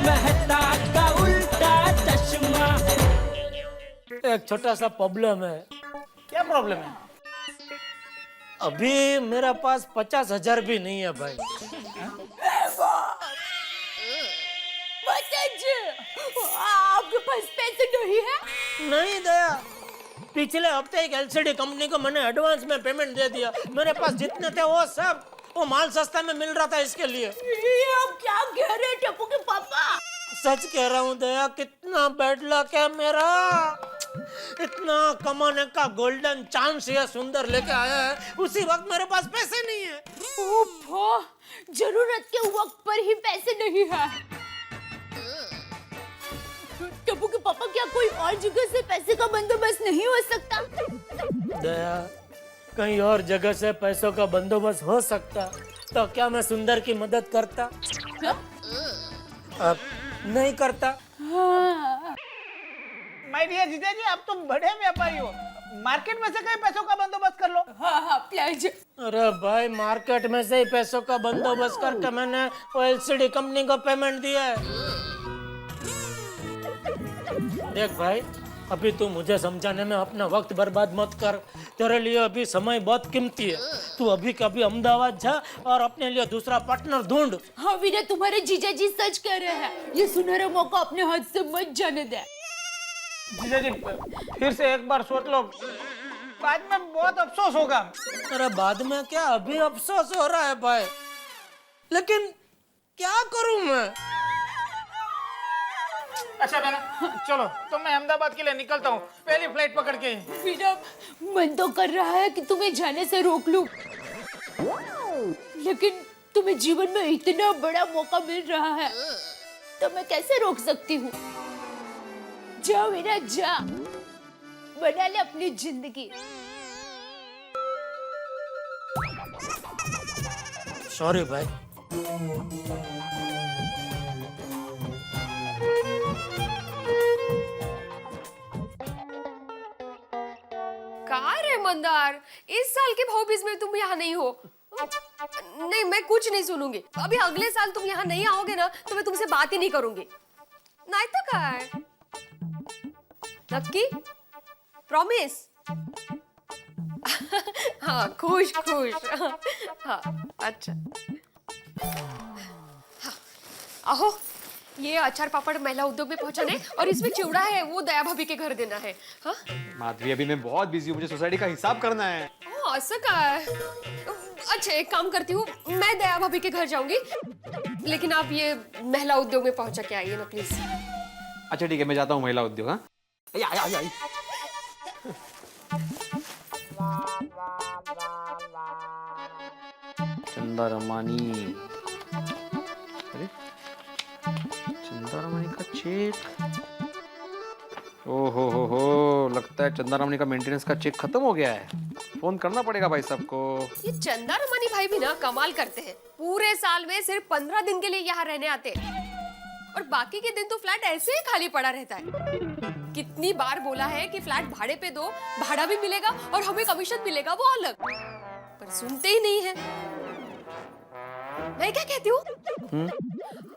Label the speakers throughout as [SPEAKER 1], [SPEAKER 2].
[SPEAKER 1] मेहता का उल्टा चश्मा।
[SPEAKER 2] एक छोटा सा प्रॉब्लम है।
[SPEAKER 3] क्या प्रॉब्लम है?
[SPEAKER 2] अभी मेरे पास 50,000 भी नहीं है भाई।
[SPEAKER 4] आपके पास पैसे नहीं है?
[SPEAKER 2] नहीं दया, पिछले हफ्ते एक एलसीडी कंपनी को मैंने एडवांस में पेमेंट दे दिया। मेरे पास जितने थे वो माल सस्ता में मिल रहा था, इसके लिए।
[SPEAKER 4] ये आप क्या कह रहे हैं टप्पू के पापा?
[SPEAKER 2] सच कह रहा हूँ दया, कितना बैड लक है मेरा। इतना कमाने का गोल्डन चांस ये सुंदर लेके आया है, उसी वक्त मेरे पास पैसे नहीं है।
[SPEAKER 4] ओफो, जरूरत के वक्त पर ही पैसे नहीं है। टप्पू के पापा, क्या कोई और जगह से पैसे का बंदोबस्त नहीं हो सकता?
[SPEAKER 2] दया, कहीं और जगह से पैसों का बंदोबस्त हो सकता तो क्या मैं सुंदर की मदद करता? अब नहीं करता।
[SPEAKER 3] माय डियर जीजा जी, आप तो बड़े व्यापारी हो, मार्केट में से कहीं पैसों का बंदोबस्त कर लो।
[SPEAKER 4] हाँ प्लीज।
[SPEAKER 2] अरे भाई, मार्केट में से ही पैसों का बंदोबस्त करके मैंने वो एलसीडी कंपनी को पेमेंट दिया है। देख भाई, अभी तू मुझे समझाने में अपना वक्त बर्बाद मत कर। तेरे लिए अभी समय बहुत कीमती है। तू अभी कभी अहमदाबाद जा और अपने लिए दूसरा पार्टनर ढूंढ।
[SPEAKER 4] हाँ वीरा, तुम्हारे जीजा जी सच कह रहे हैं। ये सुनहरा मौका अपने हाथ से मत जाने दे।
[SPEAKER 3] जीजा जी, फिर से एक बार सोच लो, बाद में बहुत अफसोस होगा।
[SPEAKER 2] अरे बाद में क्या, अभी अफसोस हो रहा है भाई। लेकिन क्या करूं मैं?
[SPEAKER 3] अच्छा बहना, चलो तो मैं अहमदाबाद के लिए निकलता हूँ, पहली फ्लाइट पकड़ के।
[SPEAKER 4] वीरा, मन तो कर रहा है कि तुम्हें जाने से रोक लूं, लेकिन तुम्हें जीवन में इतना बड़ा मौका मिल रहा है तो मैं कैसे रोक सकती हूँ? जा वीरा जा, बना ले अपनी जिंदगी।
[SPEAKER 2] सॉरी भाई।
[SPEAKER 5] कार है मंदार, इस साल के भाऊबीज में तुम यहाँ नहीं हो। नहीं, मैं कुछ नहीं सुनूंगी। अभी अगले साल तुम यहाँ नहीं आओगे ना तो मैं तुमसे बात ही नहीं करूंगी। नहीं तो कार नक्की, प्रॉमिस? हाँ, खुश खुश। हाँ, अच्छा। हाँ, आहो, ये अचार पापड़ महिला उद्योग में पहुंचाने और इसमें चिवड़ा है, वो दया भाभी के घर देना है। हाँ
[SPEAKER 6] माधवी, अभी मैं बहुत बिजी हूँ, मुझे सोसाइटी का हिसाब करना है।
[SPEAKER 5] ओह, ऐसा का है। अच्छा, एक काम करती हूँ, मैं दया भाभी के घर जाऊंगी, लेकिन आप ये महिला उद्योग में पहुंचा के आइए ना प्लीज।
[SPEAKER 6] अच्छा ठीक है, मैं जाता हूँ महिला उद्योग। हाँ चंदा रमानी, अरे चंदा रमानी का चेक। ओ हो, लगता है चंदा रमानी का मेंटेनेंस का चेक खत्म हो गया है। फोन करना पड़ेगा भाई साहब को।
[SPEAKER 5] ये चंदा रमानी भाई भी ना कमाल करते हैं। पूरे साल में सिर्फ 15 दिन के लिए यहाँ रहने आते हैं और बाकी के दिन तो फ्लैट ऐसे ही खाली पड़ा रहता है। कितनी बार बोला है कि फ्लैट भाड़े पे दो, भाड़ा भी मिलेगा और हमें कमीशन मिलेगा, वो अलग, पर सुनते ही नहीं है। मैं क्या कहती हूँ,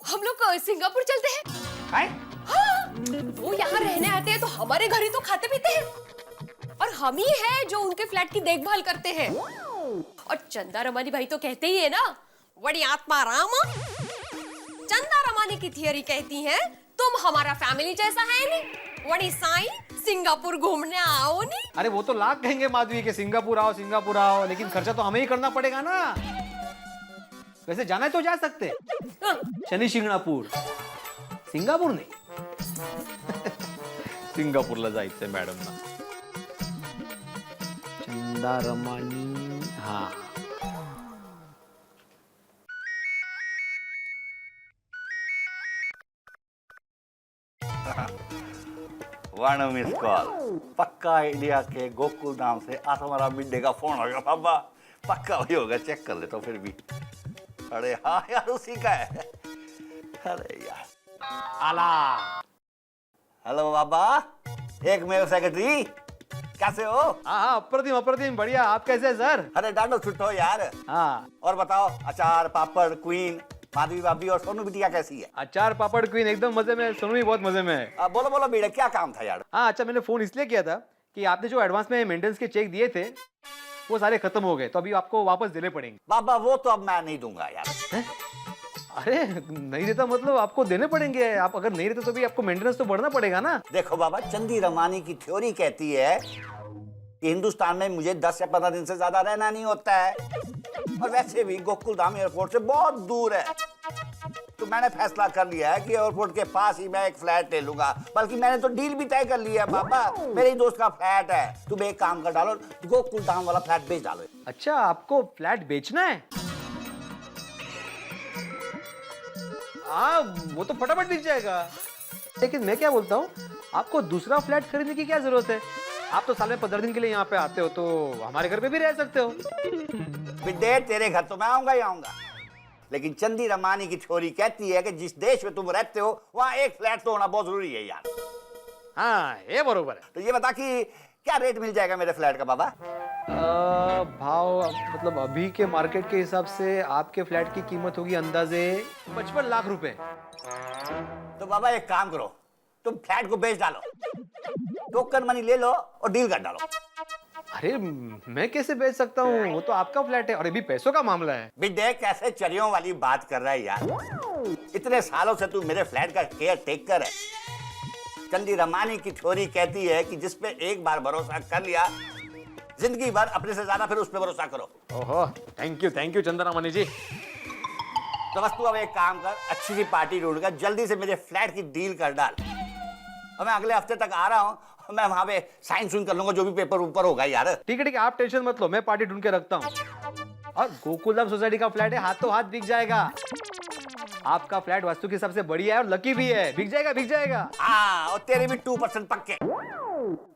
[SPEAKER 5] हम लोग सिंगापुर चलते हैं। हाँ, वो यहाँ रहने आते हैं तो हमारे घर ही तो खाते पीते हैं और हम ही है जो उनके फ्लैट की देखभाल करते हैं। और चंदा रमानी भाई तो कहते ही है ना, बड़ी आत्मा राम। चंदा रमानी की थियरी कहती है तुम हमारा फैमिली जैसा है नहीं, बड़ी साई सिंगापुर घूमने आओ नहीं।
[SPEAKER 6] अरे वो तो लाख कहेंगे माधवी के सिंगापुर आओ, लेकिन खर्चा तो हमें ही करना पड़ेगा ना। वैसे जाना है तो जा सकते, शनि शिंगणापूर, सिंगापूर नहीं। सिंगापूरला जायचंय मॅडम ना। चंदा रमानी, हाँ
[SPEAKER 7] वन मिस कॉल, पक्का इंडिया के गोकुल नाम से आज हमारा मिडडे का फोन होगा बाबा, पक्का वही होगा, चेक कर ले तो फिर भी। अरे हाँ यार, उसी का है। अरे यार
[SPEAKER 6] आला।
[SPEAKER 7] हेलो बाबा, एक मेल सेक्रेटरी, कैसे हो?
[SPEAKER 6] हाँ अप्रतिम बढ़िया। आप कैसे हैं सर?
[SPEAKER 7] अरे डांडो छुट्टो यार।
[SPEAKER 6] हाँ
[SPEAKER 7] और बताओ, अचार पापड़ क्वीन माधवी भाभी और सोनू बिटिया कैसी है?
[SPEAKER 6] अचार पापड़ क्वीन एकदम मजे में, सोनू भी बहुत मजे में है।
[SPEAKER 7] बोलो बोलो बेटा, क्या काम था यार?
[SPEAKER 6] हाँ अच्छा, मैंने फोन इसलिए किया था कि आपने जो एडवांस में मेंटेनेंस के चेक दिए थे वो सारे खत्म हो गए, तो अभी आपको वापस देने पड़ेंगे।
[SPEAKER 7] बाबा वो तो अब मैं नहीं दूंगा यार।
[SPEAKER 6] अरे नहीं देता मतलब आपको देने पड़ेंगे। आप अगर नहीं देते तो भी आपको मेंटेनेंस तो बढ़ना पड़ेगा ना।
[SPEAKER 7] देखो बाबा, चंदी रमानी की थ्योरी कहती है कि हिंदुस्तान में मुझे 10 या 15 दिन से ज्यादा रहना नहीं होता है, और वैसे भी गोकुलधाम एयरपोर्ट से बहुत दूर है। तो मैंने फैसला कर लिया है कि एयरपोर्ट के पास ही मैं एक फ्लैट ले लूंगा। बल्कि मैंने तो डील भी तय कर लिया है बाबा, मेरे ही दोस्त का फ्लैट है। तुम एक काम कर डालो, गोकुलधाम वाला फ्लैट बेच डालो।
[SPEAKER 6] अच्छा, आपको फ्लैट बेचना है? हाँ वो तो फटाफट बिक जाएगा, लेकिन मैं क्या बोलता हूँ, आपको दूसरा फ्लैट खरीदने की क्या जरूरत है? आप तो साल में 15 दिन के लिए यहाँ पे आते हो, तो हमारे घर पे भी रह सकते हो।
[SPEAKER 7] बिड्डे, तेरे घर तो मैं आऊंगा ही आऊंगा, लेकिन चंदी रमानी की थ्योरी कहती है कि जिस देश में तुम रहते हो वहाँ एक फ्लैट तो होना बहुत जरूरी है यार।
[SPEAKER 6] हाँ ये बरोबर है।
[SPEAKER 7] तो ये बता कि क्या रेट मिल जाएगा मेरे फ्लैट का बाबा?
[SPEAKER 6] भाव मतलब अभी के मार्केट के हिसाब से आपके फ्लैट की कीमत होगी अंदाजे 55 लाख रुपए।
[SPEAKER 7] तो बाबा एक काम करो, तुम फ्लैट को बेच डालो, टोकन मनी ले लो और डील कर डालो।
[SPEAKER 6] अरे मैं कैसे बेच सकता हूँ, वो तो आपका फ्लैट है और अभी पैसों का मामला है।
[SPEAKER 7] बिड्डे, कैसे चरियों वाली बात कर रहा है यार। इतने सालों से तू मेरे फ्लैट का केयर टेकर है। चंदी रमानी की थ्योरी कहती है कि जिस पे एक बार भरोसा कर लिया, जिंदगी भर अपने से ज्यादा फिर उस पे भरोसा करो।
[SPEAKER 6] ओहो, थैंक यू चंदा रमानी जी।
[SPEAKER 7] तो बस तू अब एक काम कर, अच्छी सी पार्टी ढूंढ कर जल्दी से मेरे फ्लैट की डील कर डाल, और मैं अगले हफ्ते तक आ रहा हूँ। मैं वहां पे साइन सुन कर लूंगा, जो भी पेपर ऊपर होगा यार।
[SPEAKER 6] ठीक है, आप टेंशन मत लो, मैं पार्टी ढूंढ के रखता हूँ। और गोकुलधाम सोसाइटी का फ्लैट है, हाथों हाथ बिक जाएगा। आपका फ्लैट वास्तु के हिसाब से बढ़िया है और लकी भी है, बिक जाएगा।
[SPEAKER 7] हाँ, और तेरे भी 2% पक्के,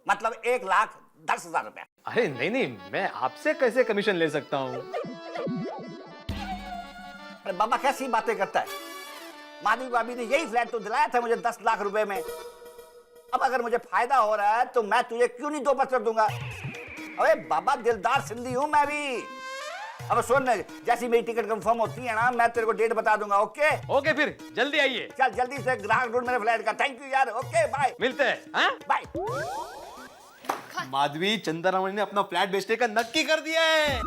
[SPEAKER 7] मतलब 1,10,000 रुपया।
[SPEAKER 6] अरे नहीं, मैं आपसे कैसे कमीशन ले सकता हूँ?
[SPEAKER 7] अरे बाबा, कैसी बातें करता है। माधवी भाभी ने यही फ्लैट तो दिलाया था मुझे 10 लाख रुपए में। अब अगर मुझे फायदा हो रहा है तो मैं तुझे क्यों नहीं 2% दूंगा? अरे बाबा, दिलदार सिंधी हूं मैं भी। अब सुन, जैसी मेरी टिकट कंफर्म होती है ना, मैं तेरे को डेट बता दूंगा। ओके
[SPEAKER 6] फिर जल्दी आइए।
[SPEAKER 7] चल जल्दी से ग्राहक ढूंढ मेरे फ्लैट का। थैंक यू यार। Okay bye.
[SPEAKER 6] मिलते हैं। हाँ?
[SPEAKER 7] बाय।
[SPEAKER 6] माधवी, चंद्रमणि ने अपना फ्लैट बेचने का नक्की कर दिया है।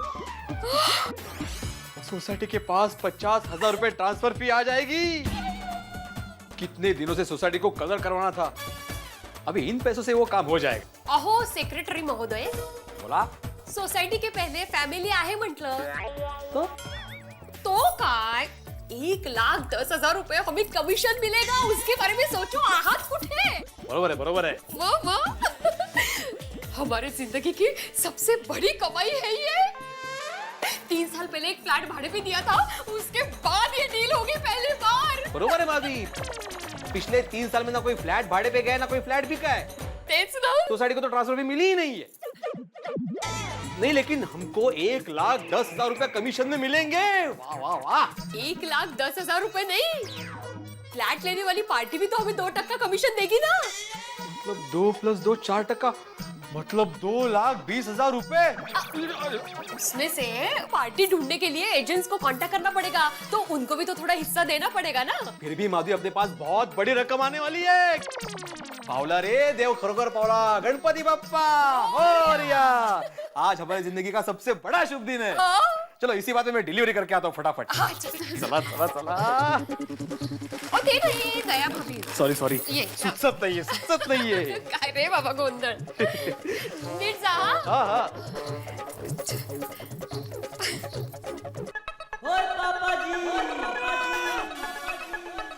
[SPEAKER 6] सोसाइटी के पास 50,000 रुपए ट्रांसफर फी आ जाएगी। कितने दिनों से सोसाइटी को कलर करवाना था, अभी इन पैसों से वो काम हो जाएगा।
[SPEAKER 5] अहो सेक्रेटरी महोदय,
[SPEAKER 6] बोला
[SPEAKER 5] सोसायटी के पहिले फॅमिली आहे म्हटलं तो काय 1,10,000 रुपये हमें कमीशन मिलेगा, उसके बारे में सोचो। आहात कुठे?
[SPEAKER 6] बरोबर है।
[SPEAKER 5] वो हमारे जिंदगी की सबसे बड़ी कमाई है ये। 3 साल पहले एक फ्लैट भाड़े पे दिया था, उसके बाद ये डील होगी पहली बार।
[SPEAKER 6] बरोबर है माधवी, पिछले 3 साल में ना कोई फ्लैट भाड़े पे गया ना कोई फ्लैट बिका है।
[SPEAKER 5] तेच ना।
[SPEAKER 6] सोसाइटी को तो ट्रांसफर भी मिली ही नहीं है। नहीं, लेकिन हमको 1,10,000 रुपए कमीशन में मिलेंगे। वाह वाह वाह।
[SPEAKER 5] 1,10,000 रुपए नहीं, फ्लैट लेने वाली पार्टी भी तो हमें 2% कमीशन देगी ना।
[SPEAKER 6] मतलब 2 + 2 4%, मतलब 2,20,000 रुपए।
[SPEAKER 5] उसमें से पार्टी ढूंढने के लिए एजेंट्स को कांटेक्ट करना पड़ेगा, तो उनको भी तो थोड़ा हिस्सा देना पड़ेगा ना।
[SPEAKER 6] फिर भी माधवी, अपने पास बहुत बड़ी रकम आने वाली है। पावला रे देव, खरोखर पावला। गणपति बप्पा मोरया। आज हमारी जिंदगी का सबसे बड़ा शुभ दिन है। चलो इसी बात में मैं डिलीवरी करके आता हूँ फटाफट। चला।
[SPEAKER 5] और ते नहीं दया भाभी।
[SPEAKER 6] सॉरी,
[SPEAKER 5] ये
[SPEAKER 6] सुचत नहीं है।
[SPEAKER 5] काय रे बाबा गोंधळ। नीट जा।
[SPEAKER 6] हाँ।
[SPEAKER 1] ओए पापा जी।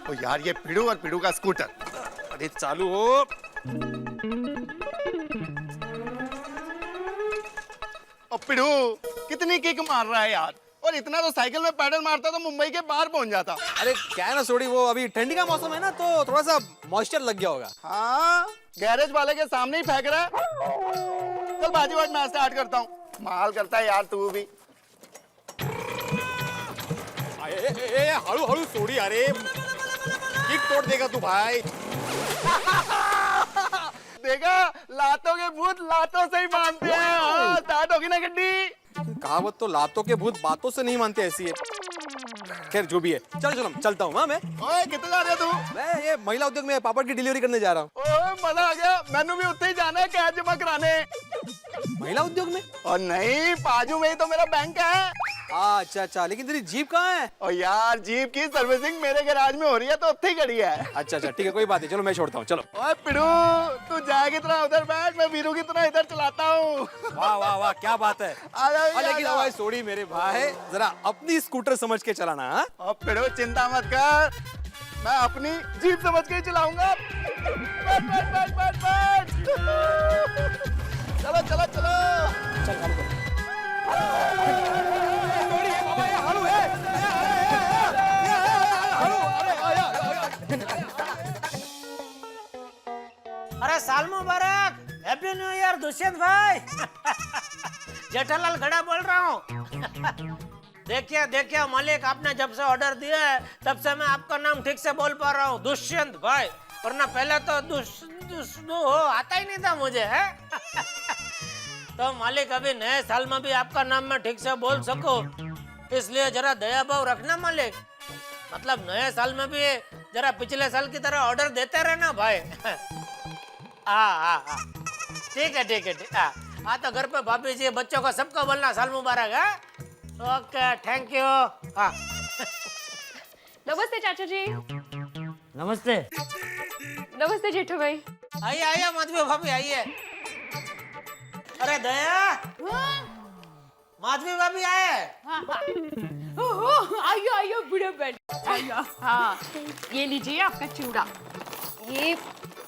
[SPEAKER 8] ओ यार, ये पिड़ू और पिड़ू का स्कूटर।
[SPEAKER 6] अरे चालू हो।
[SPEAKER 8] ओ पिड़ू, कितनी किक मार रहा है यार, और इतना तो साइकिल में पैडल मारता तो मुंबई के बाहर पहुंच जाता।
[SPEAKER 6] अरे क्या है ना सोड़ी, वो अभी ठंडी का मौसम है ना, तो थोड़ा सा मॉइस्चर लग गया होगा।
[SPEAKER 8] हाँ, गैरेज वाले के सामने ही फेंक रहा है। चल बाजी मैं स्टार्ट करता हूँ। माल करता है यार तू भी।
[SPEAKER 6] हळू सोड़ी, अरे किक तोड़ देगा तू भाई।
[SPEAKER 8] देखा, लातों के भूत लातों से ही मानते हैं। स्टार्ट होगी ना गड्डी।
[SPEAKER 6] कहावत तो लातों के भूत बातों से नहीं मानते ऐसी है। खैर जो भी है, चल चलो चलता हूँ। हाँ मैं
[SPEAKER 8] कितने जा रहे हो तू?
[SPEAKER 6] मैं ये महिला उद्योग में पापड़ की डिलीवरी करने जा रहा हूँ।
[SPEAKER 8] ओए मजा आ गया, मैंने भी उत्ते ही जाना है कैश जमा कराने।
[SPEAKER 6] महिला उद्योग में?
[SPEAKER 8] और नहीं, बाजू में ही तो मेरा बैंक है।
[SPEAKER 6] अच्छा अच्छा, लेकिन तेरी जीप कहाँ है?
[SPEAKER 8] और यार जीप की सर्विसिंग मेरे गैराज में हो रही है तो उत्ते ही खड़ी है।
[SPEAKER 6] अच्छा अच्छा ठीक है, कोई बात नहीं, चलो मैं छोड़ता हूँ, चलो।
[SPEAKER 8] ओए पिड़ू, तू जाए की तरह उधर बैठ, मैं वीरू की तरह इधर चलाता हूँ।
[SPEAKER 6] वाह वाह वाह, क्या बात है।
[SPEAKER 8] आ जाओ,
[SPEAKER 6] लेकिन हवाई सोड़ी मेरे भाई, जरा अपनी स्कूटर समझ के चलाना। हाँ
[SPEAKER 8] और पिड़ू चिंता मत कर, मैं अपनी जीप समझ के ही चलाऊंगा। बैठ बैठ बैठ बैठ बैठ। चलो चलो चलो।
[SPEAKER 6] चल चालू कर।
[SPEAKER 2] अरे साल मुबारक, हैप्पी न्यू ईयर दुष्यंत भाई। जेठालाल घड़ा बोल रहा हूँ। देखिए देखिए मालिक, आपने जब से ऑर्डर दिया है तब से मैं आपका नाम ठीक से बोल पा रहा हूँ, दुष्यंत भाई, वरना पहले तो आता ही नहीं था मुझे है। तो मालिक अभी नए साल में भी आपका नाम मैं ठीक से बोल सकूं, इसलिए जरा दया भाव रखना मालिक। मतलब नए साल में भी जरा पिछले साल की तरह ऑर्डर देते रहना भाई। हाँ, ठीक है ठीक है ठीक। हाँ तो घर पे भाभी जी बच्चों को सबको बोलना साल मुबारक है। Okay thank you. हाँ
[SPEAKER 5] नमस्ते चाचा जी।
[SPEAKER 2] नमस्ते।
[SPEAKER 5] नमस्ते जेठू भाई।
[SPEAKER 2] आइए आइए माधवी भाभी आइए। अरे दया, माधवी भाभी आए।
[SPEAKER 4] आइयो आइयो बुढ़े बहन आइयो।
[SPEAKER 5] हाँ ये लीजिए आपका चिवड़ा, ये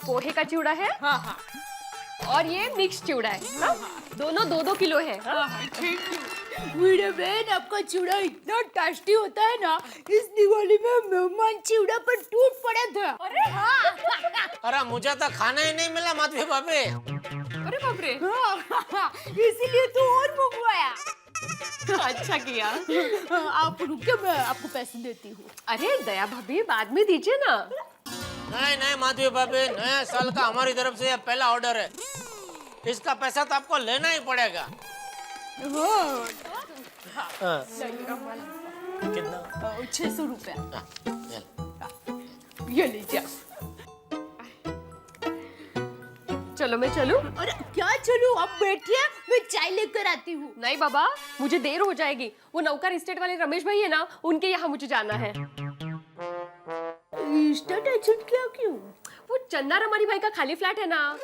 [SPEAKER 5] पोहे का चिवड़ा है।
[SPEAKER 4] हाँ हाँ
[SPEAKER 5] और ये मिक्स चिवड़ा है ना, दोनों 2-2 किलो है।
[SPEAKER 4] बुढ़े बहन, आपका चिवड़ा इतना टेस्टी होता है ना, इस दिवाली में मेहमान चिवड़ा पर टूट पड़े थे। अरे हाँ।
[SPEAKER 2] अरे मुझे तो खाना ही नहीं मिला माधवी भाभी।
[SPEAKER 5] अरे बाप रे।
[SPEAKER 4] इसीलिए तो और मंगवाया।
[SPEAKER 5] अच्छा किया।
[SPEAKER 4] आप रुके, मैं आपको पैसे देती हूँ।
[SPEAKER 5] अरे दया भाभी बाद में दीजिए ना।
[SPEAKER 2] नहीं नहीं माधवी भाभी, नए साल का हमारी तरफ से यह पहला ऑर्डर है, इसका पैसा तो आपको लेना ही पड़ेगा। हाँ। कितना?
[SPEAKER 4] 600 रुपया।
[SPEAKER 2] चल।
[SPEAKER 4] ये लीजिए।
[SPEAKER 5] चलो मैं चलूं?
[SPEAKER 4] अरे क्या चलूं, आप बैठिए, मैं चाय लेकर आती हूँ।
[SPEAKER 5] नहीं बाबा, मुझे देर हो जाएगी। वो नौकर एस्टेट वाले रमेश भाई है ना, उनके यहाँ मुझे जाना है।
[SPEAKER 4] एस्टेट एजेंट क्या क्यों?
[SPEAKER 5] वो चंदा रमानी भाई का खाली फ्लैट है ना,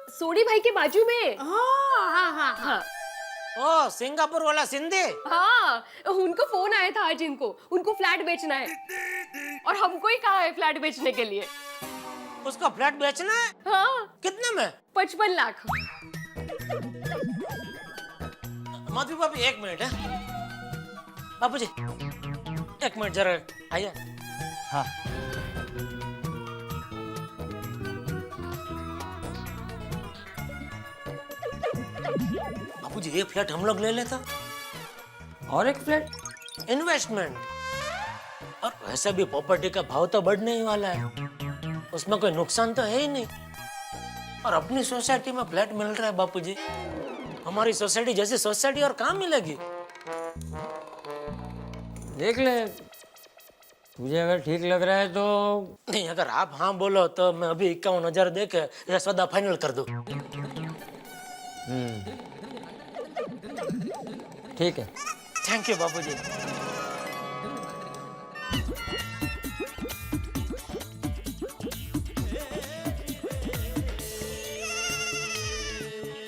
[SPEAKER 5] सोनी भाई के बाजू में।
[SPEAKER 4] हाँ।
[SPEAKER 2] ओ सिंगापुर वाला सिंधी।
[SPEAKER 5] हाँ उनको फोन आया था आज, उनको फ्लैट बेचना है और हमको ही कहा है फ्लैट बेचने के लिए।
[SPEAKER 2] उसका फ्लैट बेचना है?
[SPEAKER 5] हाँ।
[SPEAKER 2] कितने में?
[SPEAKER 5] 55 लाख।
[SPEAKER 2] माधवी भाभी एक मिनट है। बाबूजी एक मिनट जरा आइए। हाँ बाबूजी, ये फ्लैट हम लोग ले लेता और एक फ्लैट इन्वेस्टमेंट, और वैसे भी प्रॉपर्टी का भाव तो बढ़ने ही वाला है, उसमें कोई नुकसान तो है ही नहीं। और अपनी सोसाइटी में फ्लैट मिल रहा है बापूजी, हमारी सोसाइटी जैसी सोसाइटी और कहाँ मिलेगी।
[SPEAKER 9] देख ले, तुझे अगर ठीक लग रहा है तो।
[SPEAKER 2] नहीं, अगर आप हाँ बोलो तो मैं अभी 51,000 दे के यह सौदा फाइनल कर दूं।
[SPEAKER 9] ठीक है।
[SPEAKER 2] थैंक यू बापूजी।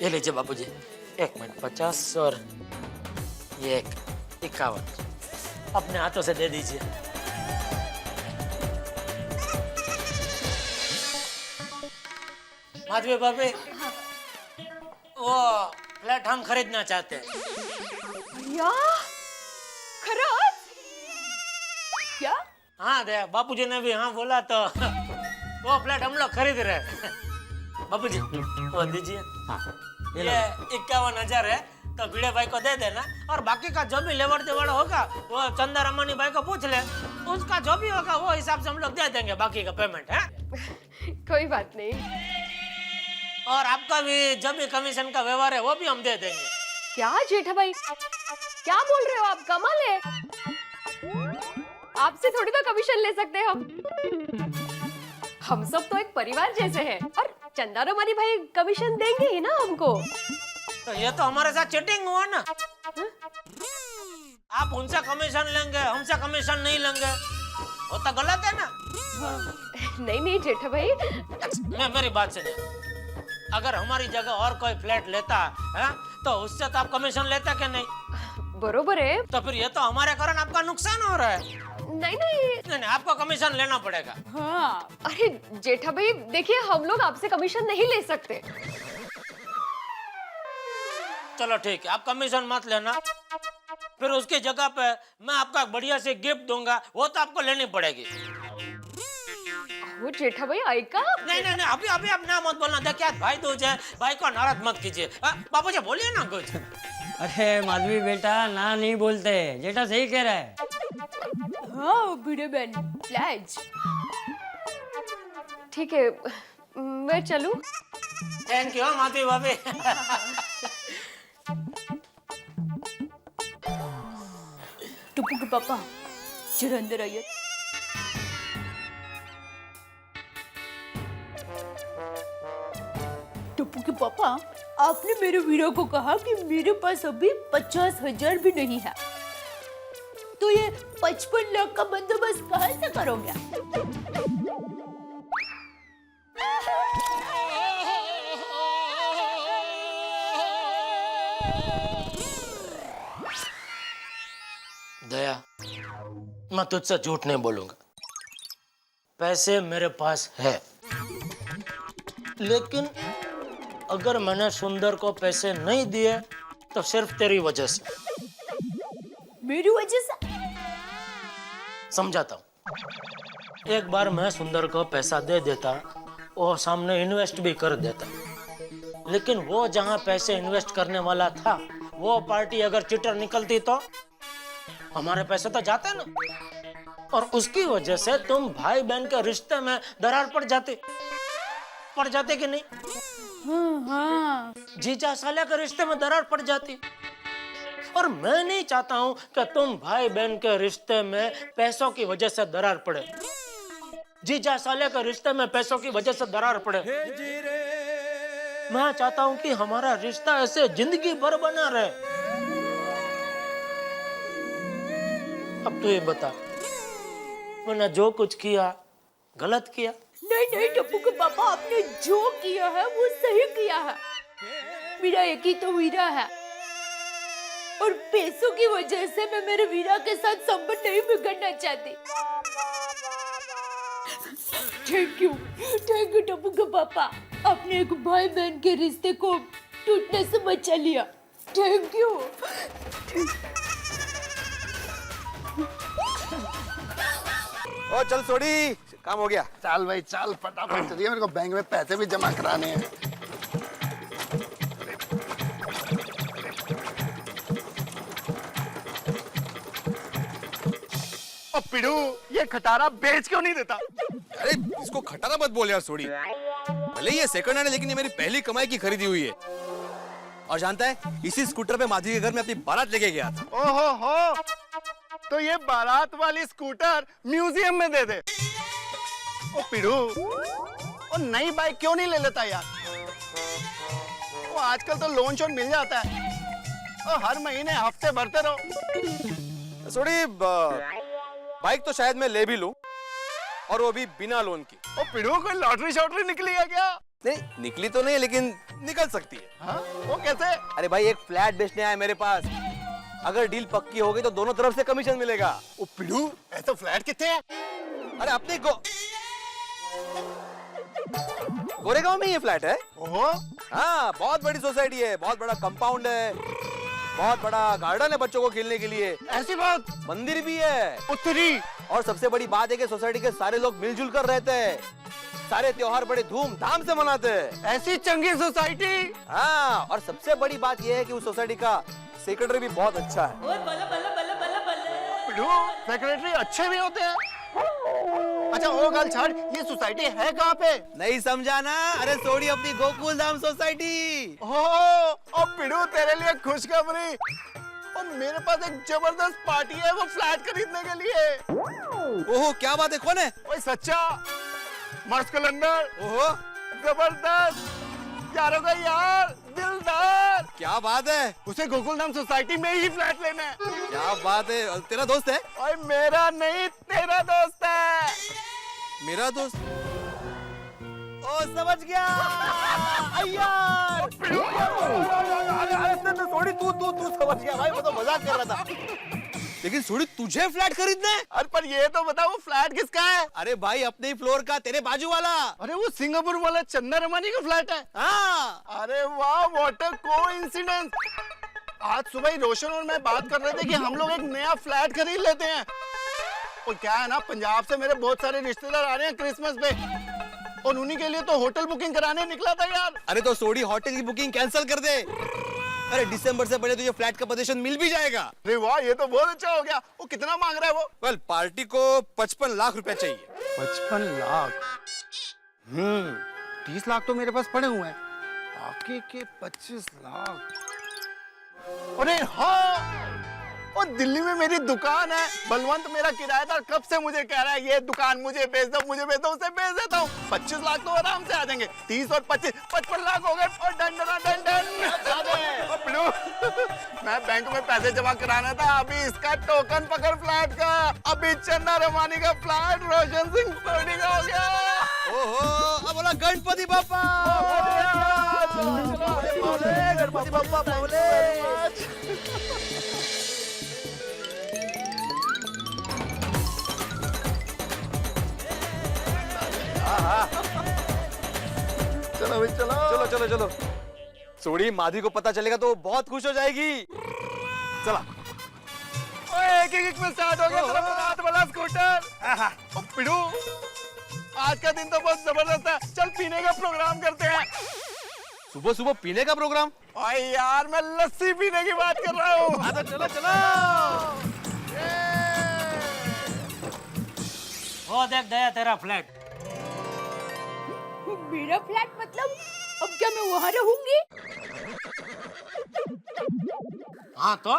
[SPEAKER 2] ये लीजिए बापूजी, 1 मिनट 50 और ये 51 अपने हाथों से दे दीजिए। माधवी भाभी, वो फ्लैट हम खरीदना चाहते हैं।
[SPEAKER 5] या खरंच?
[SPEAKER 4] क्या?
[SPEAKER 2] हाँ दया, बापूजी ने भी हाँ बोला तो वो फ्लैट हम लोग खरीद रहे हैं। बापूजी वो दीजिए। हाँ ये 51,000 है तो भिड़े भाई को दे देना, और बाकी का जो भी लेवड़ देवड़ होगा वो चंदा रमानी भाई को पूछ ले, उसका जो भी होगा वो हिसाब से हम लोग दे देंगे बाकी का पेमेंट है।
[SPEAKER 5] कोई बात नहीं।
[SPEAKER 2] और आपका भी जो भी कमीशन का व्यवहार है वो भी हम दे देंगे।
[SPEAKER 5] क्या जेठा भाई, क्या बोल रहे हो आप? कमाल है। आपसे थोड़ी ना कमीशन ले सकते हम। हम सब तो एक परिवार जैसे हैं और चंदा रमानी भाई कमीशन देंगे ही ना हमको।
[SPEAKER 2] तो ये तो हमारे साथ चीटिंग हुआ ना। आप उनसे कमीशन लेंगे, हमसे कमीशन नहीं लेंगे, वो तो गलत है ना।
[SPEAKER 5] नहीं नहीं जेठा भाई,
[SPEAKER 2] मेरी बात सुनिए, अगर हमारी जगह और कोई फ्लैट लेता है तो उससे तो आप कमीशन लेते क्या नहीं?
[SPEAKER 5] बरोबर है।
[SPEAKER 2] तो फिर ये तो हमारे कारण आपका नुकसान हो रहा है।
[SPEAKER 5] नहीं नहीं
[SPEAKER 2] नहीं, आपको कमीशन लेना पड़ेगा।
[SPEAKER 4] हाँ
[SPEAKER 5] अरे जेठा भाई देखिए, हम लोग आपसे कमीशन नहीं ले सकते।
[SPEAKER 2] चलो ठीक है, आप कमीशन मत लेना, फिर उसकी जगह पे मैं आपको बढ़िया से गिफ्ट दूंगा, वो तो आपको लेनी पड़ेगी।
[SPEAKER 5] वो जेठा भाई ऐका।
[SPEAKER 2] नहीं नहीं नहीं, अभी अभी आप ना मत बोलना। देखिए भाई दूज है, भाई को नाराज मत कीजिए। बाबू जी बोलिए ना कुछ।
[SPEAKER 9] अरे माधवी बेटा ना नहीं बोलते, जेठा सही कह रहा है।
[SPEAKER 4] हाँ बूढ़े बहन प्लेज।
[SPEAKER 5] ठीक है, मैं चलूं?
[SPEAKER 2] थैंक यू माधवी भाभी।
[SPEAKER 4] टप्पू के पापा जरा अंदर आइए। टप्पू के पापा, आपने मेरे वीरा को कहा कि मेरे पास अभी 50,000 भी नहीं है, तो ये 55 लाख का बंदोबस्त कहाँ से करोगे?
[SPEAKER 2] दया, मैं तुझसे झूठ नहीं बोलूंगा, पैसे मेरे पास है, लेकिन अगर मैंने सुंदर को पैसे नहीं दिए तो सिर्फ तेरी वजह से।
[SPEAKER 4] मेरी वजह से?
[SPEAKER 2] समझाता हूँ, एक बार मैं सुंदर को पैसा दे देता, वो सामने इन्वेस्ट भी कर देता, लेकिन वो जहाँ पैसे इन्वेस्ट करने वाला था वो पार्टी अगर चिटर निकलती तो हमारे पैसे तो जाते ना, और उसकी वजह से तुम भाई बहन के रिश्ते में दरार पड़ जाते कि नहीं?
[SPEAKER 4] हाँ।
[SPEAKER 2] जीजा साले के रिश्ते में दरार पड़ जाती, और मैं नहीं चाहता हूं कि तुम भाई बहन के रिश्ते में पैसों की वजह से दरार पड़े, जीजा साले के रिश्ते में पैसों की वजह से दरार पड़े। मैं चाहता हूं कि हमारा रिश्ता ऐसे जिंदगी भर बना रहे। अब तू ये बता, मैंने जो कुछ किया गलत किया?
[SPEAKER 4] नहीं नहीं टप्पू के पापा, आपने जो किया है वो सही किया है। मेरा एक ही तो वीरा है, और पैसों की वजह से मैं मेरे वीरा के साथ संबंध नहीं बिगड़ना चाहती। थैंक यू टप्पू के पापा, आपने एक भाई बहन के रिश्ते को टूटने से बचा लिया। Thank you.
[SPEAKER 8] ओ चल सोडी, काम हो गया। चल भाई चल, फटाफट चलिए, मेरे को बैंक में पैसे भी जमा कराने हैं। ओ पिड़ू, ये खटारा बेच क्यों नहीं देता?
[SPEAKER 6] अरे इसको खटारा मत बोल यार सोडी, भले ये सेकंड हैंड है लेकिन ये मेरी पहली कमाई की खरीदी हुई है। और जानता है, इसी स्कूटर पे माधवी के घर में अपनी बारात लेके गया था।
[SPEAKER 8] ओहो हो, तो ये बारात वाली स्कूटर म्यूजियम में दे दे। ओ पिड़ू, ओ नई बाइक क्यों नहीं ले लेता यार? वो आजकल तो लोन शोन मिल जाता है, और हर महीने हफ्ते भरते रहो।
[SPEAKER 6] सोडी, बाइक तो शायद मैं ले भी लूं, और वो भी बिना लोन की।
[SPEAKER 8] ओ पिड़ू, कोई लॉटरी शॉटरी निकली है क्या?
[SPEAKER 6] नहीं निकली तो नहीं, लेकिन निकल सकती है।
[SPEAKER 8] हाँ? वो कैसे?
[SPEAKER 6] अरे भाई, एक फ्लैट बेचने आया मेरे पास, अगर डील पक्की हो गई तो दोनों तरफ से कमीशन मिलेगा।
[SPEAKER 8] ओ पिड़ू, ऐसा फ्लैट कितने हैं?
[SPEAKER 6] अरे अपने गोरेगांव में ये फ्लैट है।
[SPEAKER 8] ओहो,
[SPEAKER 6] हाँ, बहुत बड़ी सोसाइटी है, बहुत बड़ा कंपाउंड है, बहुत बड़ा गार्डन है बच्चों को खेलने के लिए।
[SPEAKER 8] ऐसी बात?
[SPEAKER 6] मंदिर भी है।
[SPEAKER 8] उत्तरी।
[SPEAKER 6] और सबसे बड़ी बात है कि सोसाइटी के सारे लोग मिलजुल कर रहते हैं, सारे त्योहार बड़े धूमधाम से मनाते हैं।
[SPEAKER 8] ऐसी चंगी सोसाइटी?
[SPEAKER 6] हाँ, और सबसे बड़ी बात यह है कि उस सोसाइटी का सेक्रेटरी भी बहुत अच्छा है।
[SPEAKER 8] पिड़ू, सेक्रेटरी अच्छे भी होते हैं? अच्छा वो गल छाड़, ये सोसाइटी है कहाँ पे?
[SPEAKER 6] नहीं समझा ना? अरे सोडी, अपनी गोकुल धाम सोसाइटी।
[SPEAKER 8] ओ पिड़ू, तेरे लिए खुशखबरी, और मेरे पास एक जबरदस्त पार्टी है वो फ्लैट खरीदने के लिए।
[SPEAKER 6] ओहो क्या बात है, कौन है?
[SPEAKER 8] ओए सच्चा, मस्त कलंदर,
[SPEAKER 6] ओहो
[SPEAKER 8] जबरदस्त, यारों का यार, दिलदार।
[SPEAKER 6] क्या बात है,
[SPEAKER 8] उसे गोकुलधाम सोसाइटी में ही फ्लैट लेना है।
[SPEAKER 6] क्या बात है। तेरा दोस्त है?
[SPEAKER 8] ओए मेरा नहीं, तेरा दोस्त है।
[SPEAKER 6] मेरा दोस्त? ओ समझ गया यार। सोड़ी तू समझ गया भाई, मैं तो मजाक कर रहा था। लेकिन सोड़ी तुझे फ्लैट खरीदना है?
[SPEAKER 8] अरे पर ये तो बताओ वो फ्लैट किसका है?
[SPEAKER 6] अरे भाई अपने ही फ्लोर का, तेरे बाजू वाला।
[SPEAKER 8] अरे वो सिंगापुर वाला चंदा रमानी का फ्लैट है।
[SPEAKER 6] हाँ।
[SPEAKER 8] अरे वाह, व्हाट अ कोइंसिडेंस। आज सुबह ही रोशन और मैं बात कर रहे थे कि हम लोग एक नया फ्लैट खरीद लेते हैं। और क्या है ना, पंजाब से मेरे बहुत सारे रिश्तेदार आ रहे हैं क्रिसमस पे, और उन्हीं के लिए तो होटल बुकिंग कराने निकला था यार।
[SPEAKER 6] अरे तो सोडी होटल की बुकिंग कैंसिल कर दे। अरे दिसंबर से पहले तुझे फ्लैट का पोजीशन मिल भी जाएगा।
[SPEAKER 8] अरे वाह, ये तो बहुत अच्छा हो गया। वो कितना मांग रहा है वो?
[SPEAKER 6] वेल पार्टी को 55 लाख रुपया चाहिए।
[SPEAKER 8] 55 लाख? 30 लाख तो मेरे पास पड़े हुए हैं, बाकी के 25 लाख। अरे हाँ, और दिल्ली में मेरी दुकान है। बलवंत मेरा किराएदार कब से मुझे कह रहा है ये दुकान मुझे बेच दो, मुझे बेच दो, उसे बेच देता हूँ। 25 लाख तो आराम से आ जाएंगे। 30 और 25, 55 लाख हो गए। और डन डन डन डन। मैं बैंक में पैसे जमा कराना था, अभी इसका टोकन पकड़ फ्लैट का। अभी चन्ना रमानी का फ्लैट रोशन सिंह सोनी का हो गया।
[SPEAKER 6] ओहो, अब बोला गणपति बाप्पा। गणपति बाप्पा बोले।
[SPEAKER 8] चलो भाई चलो
[SPEAKER 6] चलो चलो चलो। सोडी माधवी को पता चलेगा तो बहुत खुश हो जाएगी। चला।
[SPEAKER 8] एक एक में स्टार्ट हो गया तेरा रात वाला स्कूटर। ओ पिड़ू, आज का दिन तो बहुत जबरदस्त है। चल पीने का प्रोग्राम करते हैं।
[SPEAKER 6] सुबह सुबह पीने का प्रोग्राम?
[SPEAKER 8] ओए यार, मैं लस्सी पीने की बात कर रहा हूँ।
[SPEAKER 6] हाँ तो चलो चलो।
[SPEAKER 2] वो देख दया तेरा फ्लैट।
[SPEAKER 4] मेरा फ्लैट मतलब? अब क्या मैं वहाँ रहूंगी?
[SPEAKER 2] हाँ तो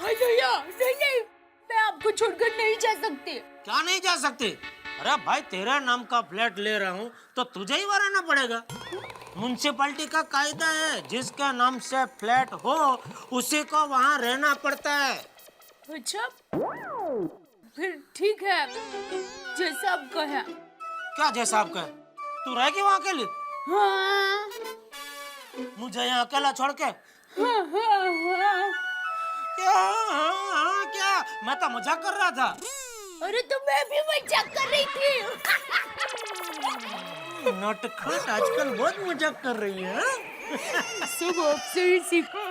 [SPEAKER 4] भैया नहीं नहीं, मैं आपको छोड़कर नहीं जा सकती।
[SPEAKER 2] क्या नहीं जा सकती? अरे भाई तेरा नाम का फ्लैट ले रहा हूँ तो तुझे ही रहना पड़ेगा। म्युनिसिपैलिटी का कायदा है, जिसका नाम से फ्लैट हो उसी को वहाँ रहना पड़ता है।
[SPEAKER 4] अच्छा फिर ठीक है, जैसा आप कहें।
[SPEAKER 2] क्या जैसा आपका? तू रहेगी वहाँ अकेले?
[SPEAKER 4] हाँ
[SPEAKER 2] मुझे यहाँ अकेला छोड़ के?
[SPEAKER 4] हाँ हाँ।
[SPEAKER 2] क्या? मैं तो मजाक कर रहा था।
[SPEAKER 4] अरे तो मैं भी मजाक कर रही थी।
[SPEAKER 2] नटखट आजकल बहुत मजाक कर रही है।
[SPEAKER 4] सब आपसे ही सीखा।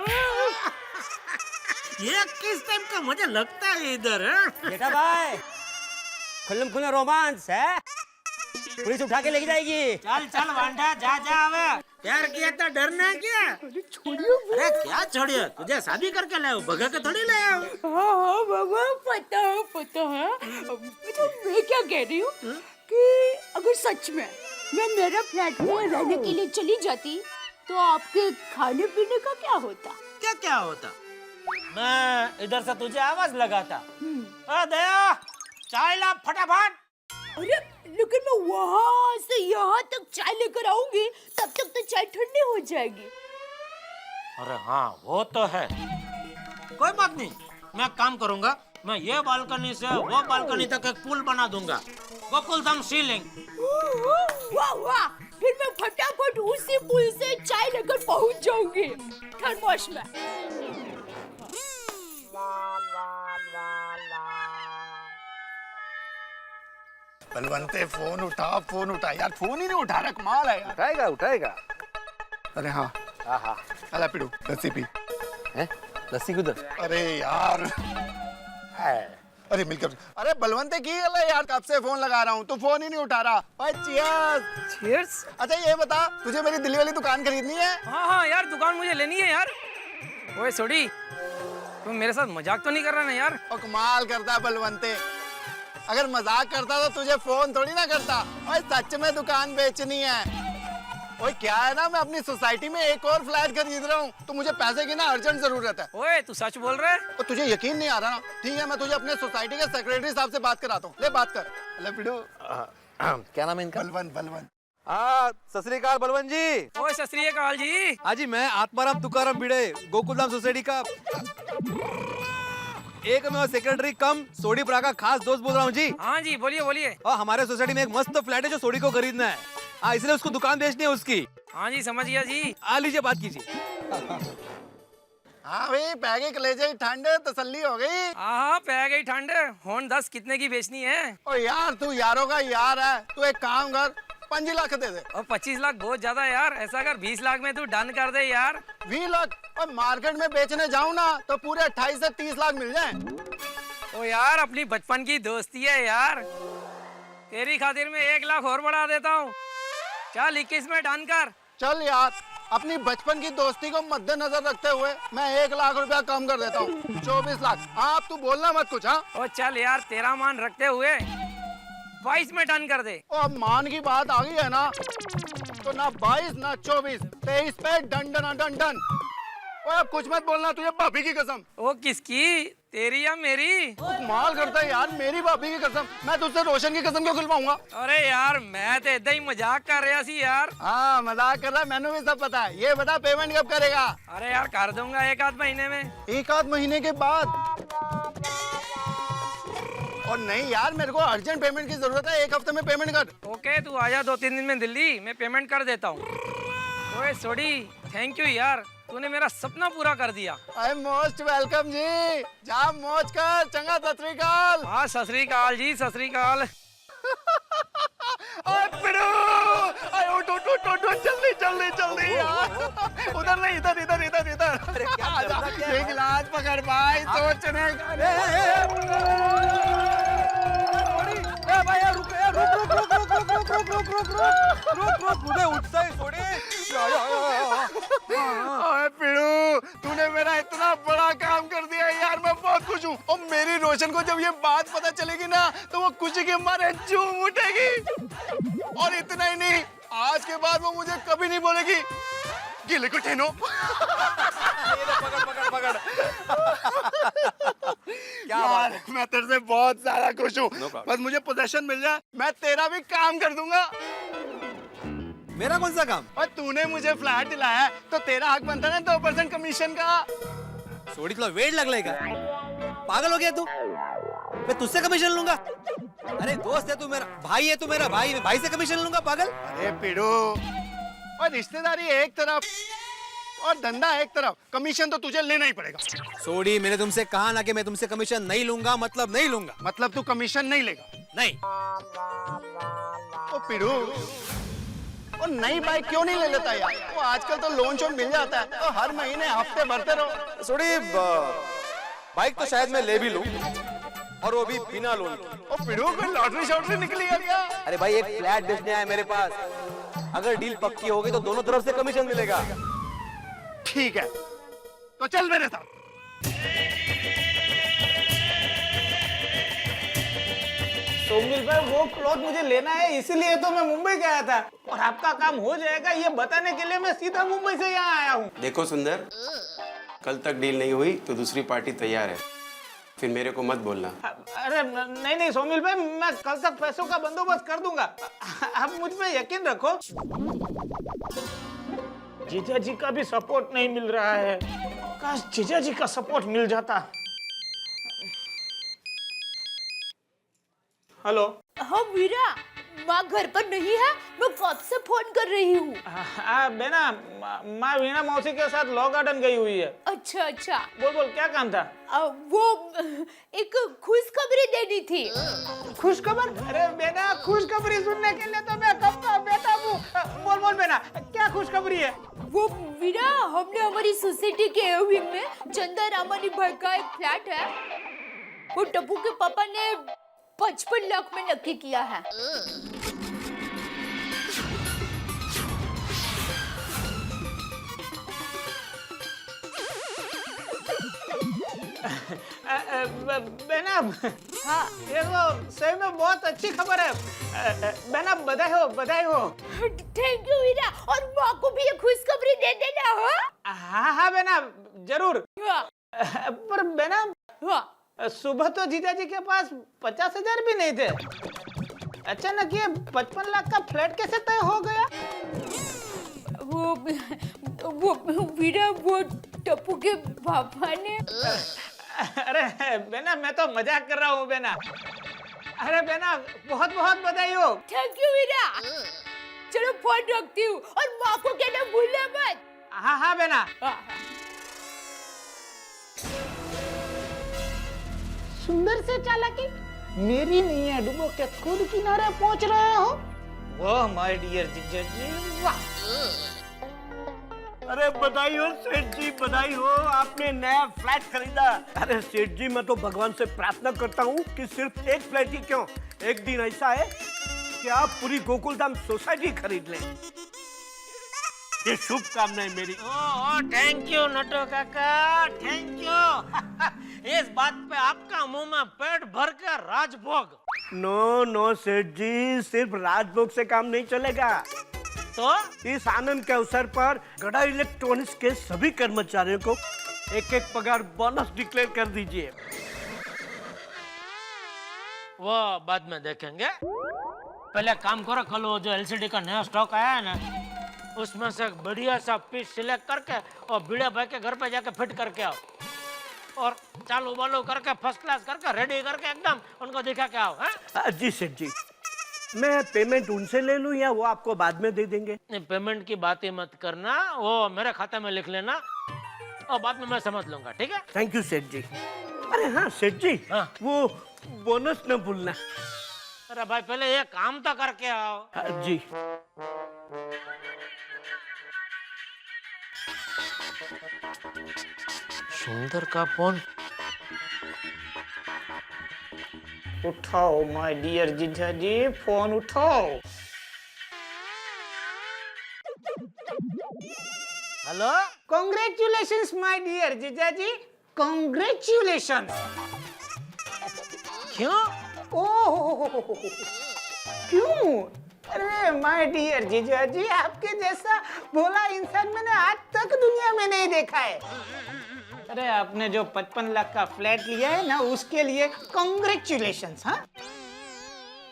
[SPEAKER 2] ये किस टाइप का मुझे लगता है इधर है?
[SPEAKER 9] बेटा भाई, खुल्लम खुल्ला रोमांस है, पुलिस उठा के लेके जाएगी।
[SPEAKER 2] चल चल वांडा, जा जा। अब प्यार किया तो डरना क्या?
[SPEAKER 4] अरे छोड़िए।
[SPEAKER 2] अरे क्या छोड़िए, तुझे शादी करके लाया हूँ, भगा के थोड़ी लाया हूँ।
[SPEAKER 4] हाँ हाँ बाबा, पता है। अच्छा मैं क्या कह रही हूँ कि अगर सच में मैं मेरा फ्लैट में रहने के लिए चली जाती तो आपके खाने पीने का क्या होता?
[SPEAKER 2] क्या क्या होता? मैं इधर से तुझे आवाज लगाता, दया चाय ला फटाफट।
[SPEAKER 4] अरे लेकिन मैं वहाँ से यहाँ तक चाय लेकर आऊंगी, तब तक तो चाय ठंडी हो जाएगी।
[SPEAKER 2] अरे हाँ वो तो है, कोई बात नहीं। मैं काम करूंगा, मैं ये बालकनी से वो बालकनी तक एक पुल बना दूंगा, गोकुलधाम सीलिंग।
[SPEAKER 4] वाह वाह, फिर मैं फटाफट उसी पुल से चाय लेकर पहुंच जाऊंगी थर्मोस में।
[SPEAKER 8] बलवंते फोन उठा यार, फोन ही नहीं उठा रहा, कमाल है यार।
[SPEAKER 6] उठाएगा।
[SPEAKER 8] अरे हाँ
[SPEAKER 6] हाँ।
[SPEAKER 8] अला पिड़ू लस्सी पी।
[SPEAKER 6] हैं? लस्सी किधर?
[SPEAKER 8] अरे यार, अरे मिलकर। अरे बलवंते की गल है यार, कब से फोन लगा रहा हूँ, तू फोन ही नहीं उठा रहा। भाई चीयर्स। अच्छा ये बता, तुझे मेरी दिल्ली वाली दुकान खरीदनी है?
[SPEAKER 3] हाँ यार, दुकान मुझे लेनी है यार। ओए सोडी, तुम मेरे साथ मजाक तो नहीं कर रहा ना यार?
[SPEAKER 8] और कमाल करता है बलवंते, अगर मजाक करता तो तुझे फोन थोड़ी ना करता। और सच में दुकान बेचनी है। ओए क्या है ना, मैं अपनी सोसाइटी में एक और फ्लैट खरीद रहा हूँ, तो मुझे पैसे की ना अर्जेंट जरूरत है।
[SPEAKER 3] ओए तू सच बोल रहा है?
[SPEAKER 8] तो तुझे यकीन नहीं आ रहा ना? ठीक है, मैं तुझे अपने सोसाइटी के सेक्रेटरी साहब से बात कराता हूँ। ले बात कर। ले पिड़ू।
[SPEAKER 6] क्या नाम है इनका?
[SPEAKER 8] बलवन बलवन।
[SPEAKER 6] हाँ, सत श्री अकाल बलवन जी।
[SPEAKER 3] ओए सत श्री अकाल जी।
[SPEAKER 6] हाँ जी, मैं आत्माराम तुकाराम भिड़े, गोकुलधाम सोसाइटी का एक मैं सेक्रेटरी कम सोडी प्रा का खास दोस्त बोल रहा हूँ जी।
[SPEAKER 3] हाँ जी, बोलिए बोलिए।
[SPEAKER 6] और हमारे सोसाइटी में एक मस्त फ्लैट है जो सोडी को खरीदना है। हाँ, इसलिए उसको दुकान बेचनी है उसकी।
[SPEAKER 3] हाँ जी, समझ गया जी।
[SPEAKER 6] आ लीजिए, बात कीजिए।
[SPEAKER 8] हाँ भाई, पैगे कलेजे ठंड, तसल्ली हो गई।
[SPEAKER 3] हाँ, पै गई ठंड। होन 10 कितने की बेचनी है?
[SPEAKER 8] ओ यार, तू यारों का यार है, तू एक काम कर, 5 लाख दे दे।
[SPEAKER 3] और 25 लाख बहुत ज्यादा यार, ऐसा कर 20 लाख में तू डन कर दे यार।
[SPEAKER 8] 20 लाख? और मार्केट में बेचने जाऊँ ना तो पूरे 28 से 30 लाख मिल जाए।
[SPEAKER 3] ओ यार, अपनी बचपन की दोस्ती है यार, तेरी खातिर मैं 1 लाख और बढ़ा देता हूँ। चल 21 में डन कर।
[SPEAKER 8] चल यार, अपनी बचपन की दोस्ती को मद्देनजर रखते हुए मैं 1 लाख रुपया कम कर देता हूँ, 24 लाख। हाँ, अब तू बोलना मत कुछ। हाँ,
[SPEAKER 3] ओ चल यार, तेरा मान रखते हुए 22 में डन कर दे।
[SPEAKER 8] ओ अब मान की बात आ गई है ना, तो ना 22 ना 24, 23 पे डन डन डन डन। ओ अब कुछ मत बोलना, तुझे भाभी की कसम।
[SPEAKER 3] ओ किसकी, तेरी या मेरी?
[SPEAKER 8] माल करता है यार, मेरी भाभी की कसम। मैं तुझसे रोशन की कसम क्यों खिलवाऊंगा?
[SPEAKER 3] अरे यार, मैं तो इतना ही मजाक कर रहा सी यार।
[SPEAKER 8] हाँ, मजाक कर रहा, मैंने भी सब पता है। ये बता, पेमेंट कब करेगा?
[SPEAKER 3] अरे यार, कर दूंगा 1-8 महीने में।
[SPEAKER 8] 1-8 महीने के बाद? और नहीं यार, मेरे को अर्जेंट पेमेंट की जरूरत है, 1 हफ्ते में पेमेंट कर।
[SPEAKER 3] ओके, तू आजा 2-3 दिन में दिल्ली, मैं पेमेंट कर देता हूँ। ओए सोडी, थैंक यू यार, तूने मेरा सपना पूरा कर दिया।
[SPEAKER 8] आई एम मोस्ट वेलकम जी। जा मौज कर, चंगा सत श्री अकाल।
[SPEAKER 3] हाँ, सत श्री अकाल जी, सत श्री अकाल।
[SPEAKER 8] उठ उठ उठ उठ, जल्दी जल्दी जल्दी यार। उधर नहीं, इधर इधर इधर इधर। एक गिलास पकड़ भाई, सोचने पिड़ू, तूने मेरा इतना बड़ा काम कर दिया यार, मैं बहुत खुश हूँ। और मेरी रोशन को जब ये बात पता चलेगी ना, तो वो खुशी के मारे झूम उठेगी। और इतना ही नहीं, आज के बाद वो मुझे कभी नहीं बोलेगी गिले को ठेनो।
[SPEAKER 6] पकड़ पकड़ पकड़। क्या
[SPEAKER 8] यार,
[SPEAKER 6] बात है?
[SPEAKER 8] मैं तेरे से बहुत ज्यादा खुश हूँ। बस मुझे पोजीशन मिल जाए, मैं तेरा भी काम कर दूंगा।
[SPEAKER 6] मेरा कौन सा काम?
[SPEAKER 8] और तूने मुझे फ्लैट दिलाया है, तो तेरा हक बनता है ना 2% कमीशन का।
[SPEAKER 6] सोडी तुला वेट लगलेगा? पागल हो गया तू? मैं तुझसे कमीशन लूंगा? अरे दोस्त है तू मेरा, भाई है तू मेरा भाई, मैं भाई से कमीशन लूंगा? पागल।
[SPEAKER 8] अरे पिड़ू, और रिश्तेदारी एक तरफ और धंधा एक तरफ, कमीशन तो तुझे लेना ही पड़ेगा।
[SPEAKER 6] सोडी, मैंने तुमसे कहा ना कि मैं तुमसे कमीशन नहीं लूंगा, मतलब नहीं लूंगा।
[SPEAKER 8] मतलब तू कमीशन नहीं लेगा?
[SPEAKER 6] नहीं।
[SPEAKER 8] ओ पिड़ू, और नई बाइक क्यों नहीं ले लेता यार? वो आजकल तो लोन शोन मिल जाता है, तो हर महीने हफ्ते भरते रहो।
[SPEAKER 6] सोडी, बाइक तो शायद मैं ले भी लूं, और वो भी बिना लोन के।
[SPEAKER 8] ओ पिड़ू, कोई लॉटरी शॉटरी निकली यार यार।
[SPEAKER 6] अरे भाई, एक फ्लैट बेचने आया मेरे पास, अगर डील पक्की हो गई तो दोनों तरफ से कमीशन मिलेगा।
[SPEAKER 8] ठीक है, तो चल मेरे साथ।
[SPEAKER 3] सोमिल भाई, वो क्लॉथ मुझे लेना है, इसीलिए तो मैं मुंबई गया था। और आपका काम हो जाएगा ये बताने के लिए मैं सीधा मुंबई से यहाँ आया हूँ।
[SPEAKER 10] देखो सुंदर, कल तक डील नहीं हुई तो दूसरी पार्टी तैयार है, फिर मेरे को मत बोलना।
[SPEAKER 3] अरे नहीं नहीं सोमिल भाई, मैं कल तक पैसों का बंदोबस्त कर दूंगा, आप मुझ पे यकीन रखो। जीजा जी का भी सपोर्ट नहीं मिल रहा है, काश जीजा जी का सपोर्ट मिल जाता। हेलो।
[SPEAKER 4] हाँ वीरा, माँ घर पर नहीं है, मैं कब से फोन कर रही हूँ।
[SPEAKER 3] बेना, माँ वीणा मौसी के साथ लॉ गार्डन गई हुई है।
[SPEAKER 4] अच्छा अच्छा।
[SPEAKER 3] बोल बोल, क्या काम था?
[SPEAKER 4] वो एक खुशखबरी देनी थी।
[SPEAKER 3] खुशखबर? अरे बेना, खुशखबरी सुनने के लिए तो मैं कब का बैठा हूँ। बोल बोल बेना, क्या खुशखबरी है?
[SPEAKER 4] वो वीरा, हमने हमारी सोसाइटी के ए विंग में चंदा रामानी भाई का एक फ्लैट है, वो टप्पू के पापा ने 55 लाख में नक्की किया है।
[SPEAKER 3] बेना,
[SPEAKER 4] हाँ
[SPEAKER 3] ये तो सही में बहुत अच्छी खबर है। बहना बधाई हो।
[SPEAKER 4] थैंक यू वीरा, और माँ को भी ये खुशखबरी दे देना हो।
[SPEAKER 3] हाँ बहना जरूर।
[SPEAKER 4] हाँ
[SPEAKER 3] पर बहना
[SPEAKER 4] हाँ
[SPEAKER 3] सुबह तो जीजा जी के पास 50,000 भी नहीं थे, अचानक ये 55 लाख का फ्लैट कैसे तय हो गया?
[SPEAKER 4] वो वीरा, वो टप्पू के पापा ने।
[SPEAKER 3] अरे बेना मैं तो मजाक कर रहा हूँ बेना। अरे बेना बहुत बहुत बधाई हो।
[SPEAKER 4] थैंक यू वीरा। चलो फोन रखती हूँ, और माँ को कहना भूलना मत।
[SPEAKER 3] हाँ हाँ बेना। सुंदर से चालाकी मेरी नहीं है, डूबो के खुद किनारे पहुंच रहे हो। वाह माय डियर जीजा जी, वाह।
[SPEAKER 11] अरे बधाई हो सेठ जी, बधाई हो, आपने नया फ्लैट खरीदा। अरे सेठ जी, मैं तो भगवान से प्रार्थना करता हूँ कि सिर्फ एक फ्लैट ही क्यों, एक दिन ऐसा है कि आप पूरी गोकुलधाम सोसाइटी खरीद लें। ये शुभकामनाएं मेरी।
[SPEAKER 2] ओ थैंक यू नटो काका, थैंक यू। इस बात पे आपका मुंह में पेट भर कर राजभोग।
[SPEAKER 11] नो सेठ जी, सिर्फ राजभोग से काम नहीं चलेगा।
[SPEAKER 2] तो
[SPEAKER 11] इस आनंद के अवसर पर गड़ा इलेक्ट्रॉनिक्स के सभी कर्मचारियों को एक पगार बोनस डिक्लेयर कर दीजिए।
[SPEAKER 2] वो बाद में देखेंगे, पहले काम करो। कल वो जो एलसीडी का नया स्टॉक आया है ना, उसमें से बढ़िया सा पीस सिलेक्ट करके और बीड़ा भाई के घर पे जाके फिट करके आओ, और चालू बालू करके फर्स्ट क्लास करके रेडी करके एकदम उनको दिखा के आओ।
[SPEAKER 11] जी सेठ जी, मैं पेमेंट उनसे ले लूं या वो आपको बाद में दे देंगे?
[SPEAKER 2] नहीं, पेमेंट की बात ही मत करना, वो मेरे खाते में लिख लेना और बाद में मैं समझ लूंगा, ठीक है?
[SPEAKER 11] थैंक यू सेठ जी। अरे हाँ सेठ जी,
[SPEAKER 2] हाँ।
[SPEAKER 11] वो बोनस न भूलना।
[SPEAKER 2] अरे भाई पहले ये काम तो करके आओ।
[SPEAKER 11] जी।
[SPEAKER 2] सुंदर का फोन।
[SPEAKER 3] उठाओ माय डियर जीजा जी, फोन उठाओ।
[SPEAKER 2] हेलो,
[SPEAKER 3] कॉन्ग्रेचुलेशंस माय डियर जीजा जी, कॉन्ग्रेचुलेशन।
[SPEAKER 2] क्यों?
[SPEAKER 3] ओह क्यों? अरे माय डियर जीजा जी, आपके जैसा भोला इंसान मैंने आज तक दुनिया में नहीं देखा है। अरे आपने जो 55 लाख का फ्लैट लिया है ना, उसके लिए कॉन्ग्रेचुलेशंस। हाँ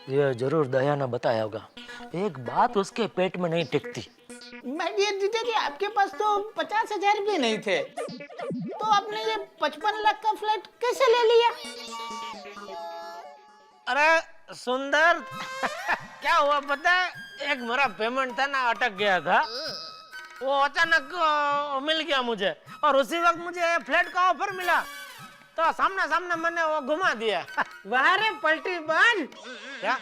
[SPEAKER 2] ये जरूर दया ने बताया होगा, एक बात उसके पेट में नहीं टिकती।
[SPEAKER 3] माय डियर जीजा जी, आपके पास तो 50,000 भी नहीं थे, तो आपने ये 55 लाख का फ्लैट कैसे ले लिया?
[SPEAKER 2] अरे सुंदर क्या हुआ पता है, एक मेरा पेमेंट था ना, अटक गया था, वो अचानक मिल गया मुझे, और उसी वक्त मुझे फ्लैट का ऑफर मिला, तो सामने सामने मैंने वो घुमा दिया।
[SPEAKER 3] वाह रे पलटी बाज।
[SPEAKER 2] क्या?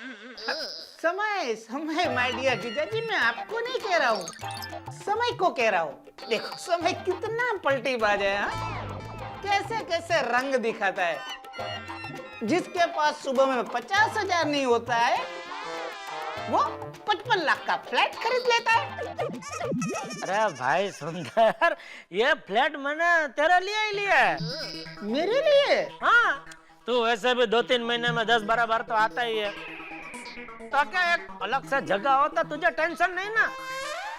[SPEAKER 3] समय समय माय डियर जीजा जी, मैं आपको नहीं कह रहा हूँ, समय को कह रहा हूँ। देखो समय कितना पलटी बाज है, कैसे कैसे रंग दिखाता है। जिसके पास सुबह में 50,000 नहीं होता है, वो 55 लाख का फ्लैट खरीद लेता है।
[SPEAKER 2] अरे भाई सुंदर, ये फ्लैट मैंने तेरे लिए ही लिया है।
[SPEAKER 3] मेरे लिए?
[SPEAKER 2] हाँ, तू वैसे भी 2-3 महीने में 10-12 बार तो आता ही है, तो क्या एक अलग से जगह हो तो तुझे टेंशन नहीं ना,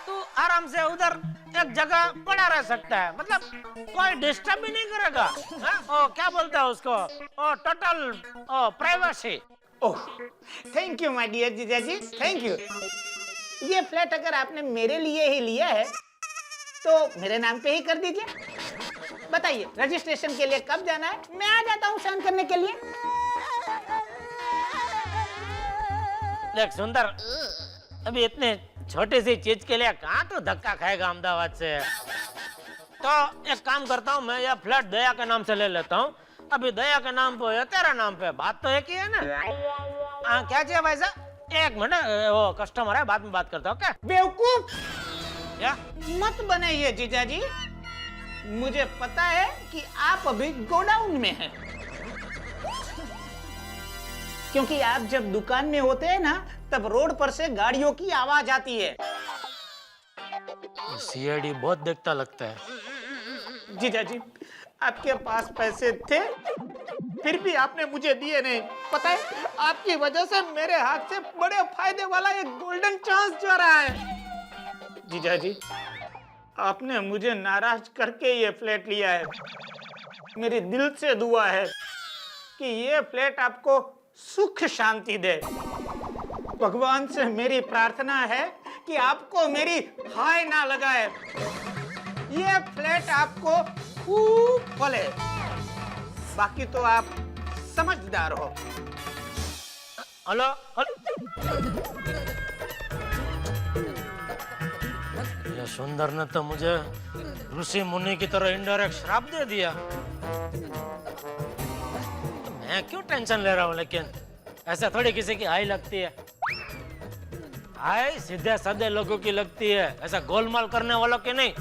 [SPEAKER 2] तू आराम से उधर एक जगह पड़ा रह सकता है, मतलब कोई डिस्टर्ब भी नहीं करेगा। ओ क्या बोलता है उसको, ओ total privacy.
[SPEAKER 3] Oh thank you my dear जीजा जी, थैंक यू। ये फ्लैट अगर आपने मेरे लिए ही लिया है तो मेरे नाम पे ही कर दीजिए। बताइए रजिस्ट्रेशन के लिए कब जाना है, मैं आ जाता हूँ साइन करने के लिए।
[SPEAKER 2] देख सुंदर, अभी इतने छोटी सी चीज के लिए कहाँ तो धक्का खाएगा अहमदाबाद से, तो एक काम करता हूँ, मैं यह फ्लैट दया के नाम से ले लेता हूँ। अभी दया के नाम पे या तेरा नाम पे, बात तो एक ही है ना। क्या चाहिए भाई साहब? एक मिनट, वो कस्टमर है, बाद में बात करता हूँ। क्या
[SPEAKER 3] बेवकूफ
[SPEAKER 2] क्या?
[SPEAKER 3] मत बनाइए जीजा जी, मुझे पता है कि आप अभी गोडाउन में हैं, क्योंकि आप जब दुकान में होते हैं ना, तब रोड पर से गाड़ियों की आवाज आती है।
[SPEAKER 2] सीआईडी बहुत देखता लगता है।
[SPEAKER 3] जीजा जी, आपके पास पैसे थे, फिर भी आपने मुझे दिए नहीं। पता है, आपकी वजह से मेरे हाथ से बड़े फायदे वाला एक गोल्डन चांस जा रहा है। जीजा जी, आपने मुझे नाराज करके ये फ्लैट लिया है। मेरी दिल से दुआ है कि ये फ्लैट आपको सुख शांति दे। भगवान से मेरी प्रार्थना है कि आपको मेरी हाय ना लगाए। ये फ्लैट आपको खूब फले। बाकी तो आप समझदार हो।
[SPEAKER 2] हेलो ये सुंदर ने तो मुझे ऋषि मुनि की तरह इनडायरेक्ट श्राप दे दिया। तो मैं क्यों टेंशन ले रहा हूँ? लेकिन ऐसा थोड़ी किसी की हाई लगती है। हाय सीधे साधे लोगों की लगती है, ऐसा गोलमाल करने वालों की नहीं।